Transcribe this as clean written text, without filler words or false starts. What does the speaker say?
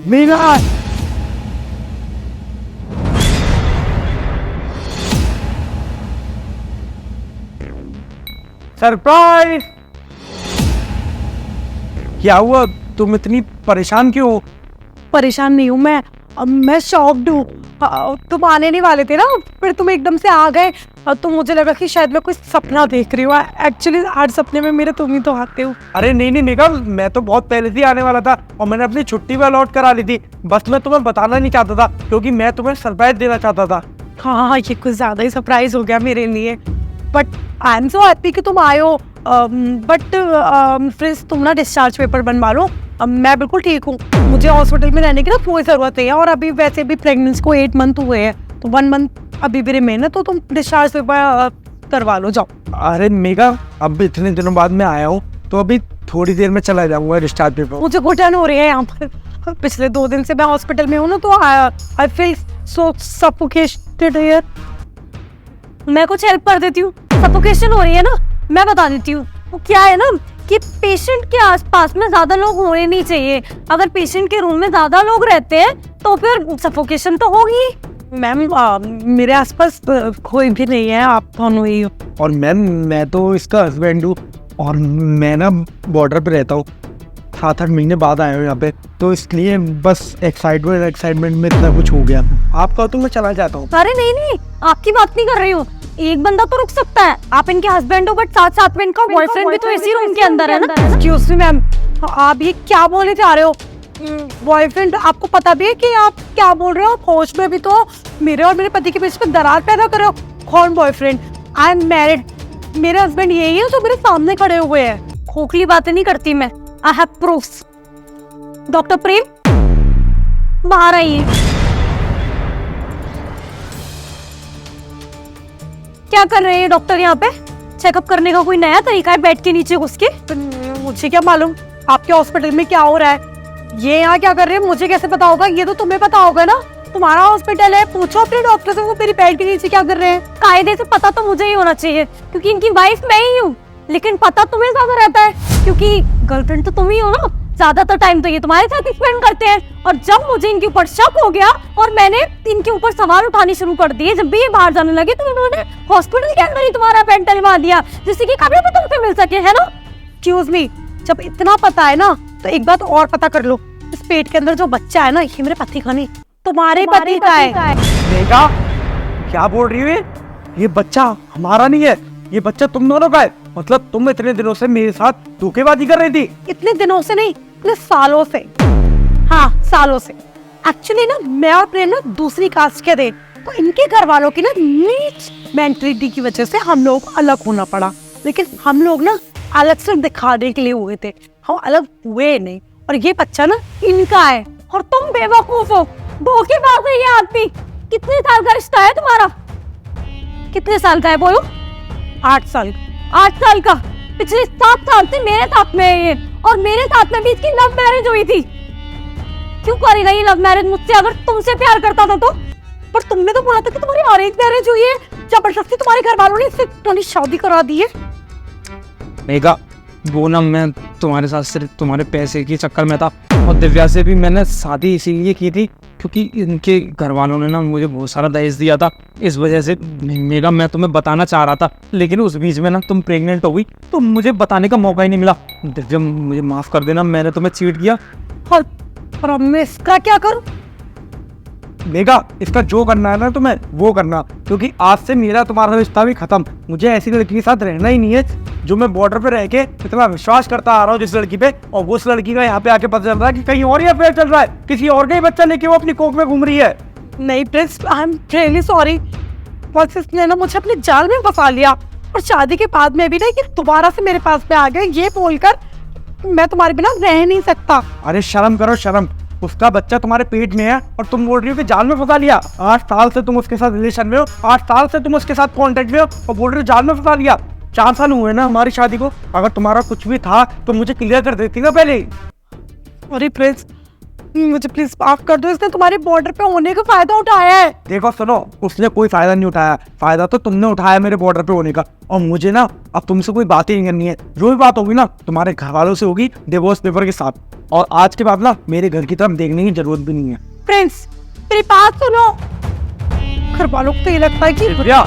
Megha, surprise. क्या हुआ, तुम इतनी परेशान क्यों हो? परेशान नहीं हूँ मैं शॉक्ड हूँ। तुम आने नहीं वाले थे ना, फिर तुम एकदम से आ गए। तो मुझे लगा कि शायद मैं कोई सपना देख रही हूँ। एक्चुअली आज सपने में मेरे तुम ही तो आते हो। अरे नहीं नहीं मेघा, मैं तो बहुत पहले से ही आने वाला था और मैंने अपनी छुट्टी भी अलॉट करा ली थी। बस मैं तुम्हें बताना नहीं चाहता था क्योंकि मैं तुम्हें सरप्राइज देना चाहता था। हाँ, ये कुछ ज्यादा ही सरप्राइज हो गया मेरे लिए। But I am so happy कि तुम आए हो। बट फ्रेंड्स, तुम ना डिस्चार्ज पेपर बनवा लो। मैं बिल्कुल ठीक हूँ। मुझे हॉस्पिटल में रहने की ना कोई ज़रूरत नहीं है। और अभी वैसे भी प्रेगनेंसी को 8 मंथ हुए हैं, तो 1 मंथ अभी भी रिमेन है। तो तुम डिस्चार्ज पेपर करवा लो, जाओ। अरे मेघा, अब इतने दिनों बाद मैं आया हूँ तो अभी थोड़ी देर में चला जाऊंगा डिस्चार्ज पेपर। मुझे घुटन हो रही है यहाँ पर। पिछले 2 दिन से मैं हॉस्पिटल में हूँ ना, तो I feel so suffocated here. मैं कुछ हेल्प कर देती हूँ। सफोकेशन हो रही है ना, मैं बता देती हूँ। वो क्या है ना कि पेशेंट के आसपास में ज्यादा लोग होने नहीं चाहिए। अगर पेशेंट के रूम में ज्यादा लोग रहते हैं तो फिर सफोकेशन तो होगी। मैम, मेरे आसपास कोई भी नहीं है, आप दोनों ही हो। और मैम, मैं तो इसका हस्बैंड हूँ और मैं ना बॉर्डर पे रहता हूँ। 7-8 महीने बाद आया हूँ यहाँ पे, तो इसलिए बस एक्साइटमेंट में इतना कुछ हो गया। आप कहो तो मैं चला जाता हूँ। अरे नहीं नहीं, आपकी बात नहीं कर रही हूँ। एक बंदा तो रुक सकता है। आप इनके हस्बैंड हो, बट साथ में इनका बॉयफ्रेंड भी तो इसी रूम के अंदर है ना। एक्सक्यूज मी मैम, आप ये क्या बोलने जा रहे हो? बॉयफ्रेंड, आपको पता भी है कि आप क्या बोल रहे हो? होश में भी तो मेरे और मेरे पति के बीच में दरार पैदा कर रहे हो। कौन बॉयफ्रेंड? I am married. मेरे हस्बैंड यही है जो मेरे सामने खड़े हुए हैं। खोखली बातें नहीं करती मैं। I have proofs. डॉक्टर प्रेम, बाहर आइए। क्या कर रहे हैं डॉक्टर यहाँ पे? चेकअप करने का कोई नया तरीका है बैठ के नीचे घुस के? मुझे क्या मालूम आपके हॉस्पिटल में क्या हो रहा है। ये यहाँ क्या कर रहे हैं मुझे कैसे पता होगा? ये तो तुम्हें पता होगा ना, तुम्हारा हॉस्पिटल है। पूछो अपने डॉक्टर से वो मेरी बेड के नीचे क्या कर रहे हैं। कायदे से पता तो मुझे ही होना चाहिए क्योंकि इनकी वाइफ मैं ही हूँ, लेकिन पता तुम्हें ज्यादा रहता है क्योंकि गर्लफ्रेंड तो तुम ही हो ना। ज्यादातर टाइम तो ये तुम्हारे साथ स्पेंड करते हैं। और जब मुझे इनके ऊपर शक हो गया और मैंने इनके ऊपर सवाल उठाने शुरू कर दिए, जब भी ये बाहर जाने लगे तो इन्होंने हॉस्पिटल के अंदर ही तुम्हारा पेन डलवा दिया जिससे कि कभी भी तुमसे मिल सके, है ना? एक्सक्यूज मी, जब इतना पता है ना तो एक बात और पता कर लो। इस पेट के अंदर जो बच्चा है ना, ये मेरे पति का नहीं, तुम्हारे पति का है। मेघा, क्या बोल रही हो? ये बच्चा हमारा नहीं है, ये बच्चा तुम दोनों का है। मतलब तुम इतने दिनों से मेरे साथ धोखेबाजी कर रही थी? इतने दिनों से नहीं, इतने सालों से। हाँ, सालों से। एक्चुअली ना मैं और प्रेम ना दूसरी कास्ट के थे, तो इनके घर वालों की ना नीच मेंटलिटी की वजह से हम लोग को अलग होना पड़ा। लेकिन हम लोग ना अलग सिर्फ दिखाने के लिए हुए थे, हम अलग हुए नहीं। और ये बच्चा ना इनका है और तुम बेवकूफ हो, धोखेबाज है ये आदमी। कितने साल का रिश्ता है तुम्हारा? कितने साल का है बोलो? 8 साल। 8 साल का? पिछले 7 साल से मेरे साथ में है ये, और मेरे साथ में भी इसकी लव मैरिज हुई थी। क्यों करेगा ये लव मैरिज मुझसे अगर तुमसे प्यार करता था तो? पर तुमने तो बोला था कि तुम्हारी अरेंज मैरिज हुई है, जबरदस्ती तुम्हारे घर वालों ने इससे तुम्हारी शादी करा दी है। मेघा, वो ना मैं तुम्हारे साथ सिर्फ तुम्हारे पैसे के चक्कर में था और दिव्या से भी मैंने शादी इसीलिए की थी क्योंकि इनके घर वालों ने ना मुझे बहुत सारा दहेज दिया था। इस वजह से मेघा, मैं तुम्हें बताना चाह रहा था, लेकिन उस बीच में ना तुम प्रेग्नेंट हो गई तो मुझे बताने का मौका ही नहीं मिला। दिव्या, मुझे माफ कर देना, मैंने तुम्हें चीट किया। और अब मैं इसका क्या करूं? मेघा, इसका जो करना है ना तुम्हें वो करना, क्योंकि आज से मेरा तुम्हारा रिश्ता भी खत्म। मुझे ऐसी लड़की के साथ रहना ही नहीं है जो मैं बॉर्डर पे रह के इतना विश्वास करता आ रहा हूँ जिस लड़की पे, और वो उस लड़की का यहाँ पे आके पता चल रहा है कि कहीं और ही अफेयर चल रहा है, किसी और का ही बच्चा लेके वो अपनी कोख में घूम रही है। नहीं Prince, I am really sorry. बस इसने ना मुझे अपने जाल में फंसा लिया, और शादी के बाद में भी ना ये दोबारा से मेरे पास में आ गए ये बोलकर मैं तुम्हारे बिना रह नहीं सकता। अरे शर्म करो शर्म, उसका बच्चा तुम्हारे पेट में है और तुम बोल रही हो कि जाल में फंसा लिया। 8 साल से तुम उसके साथ रिलेशन में हो, 8 साल से तुम उसके साथ कांटेक्ट में हो और बोल रहे हो जाल में फंसा लिया। 4 साल हुए ना हमारी शादी को, अगर तुम्हारा कुछ भी था तो मुझे क्लियर कर देती ना पहले। अरे प्रिंस, मुझे प्लीज माफ कर दो, इसने तुम्हारे बॉर्डर पे होने का फायदा उठाया है। देखो सुनो, उसने कोई फायदा नहीं उठाया, फायदा तो तुमने उठाया मेरे बॉर्डर पे होने का। और मुझे ना अब तुमसे कोई बात ही नहीं करनी है, जो भी बात होगी ना तुम्हारे घर वालों से होगी डिवोर्स पेपर के साथ। और आज के बाद ना मेरे घर की तरफ देखने की जरूरत भी नहीं है। प्रिंस मेरी बात सुनो, घर वालों को तो ये लगता है कि दिव्या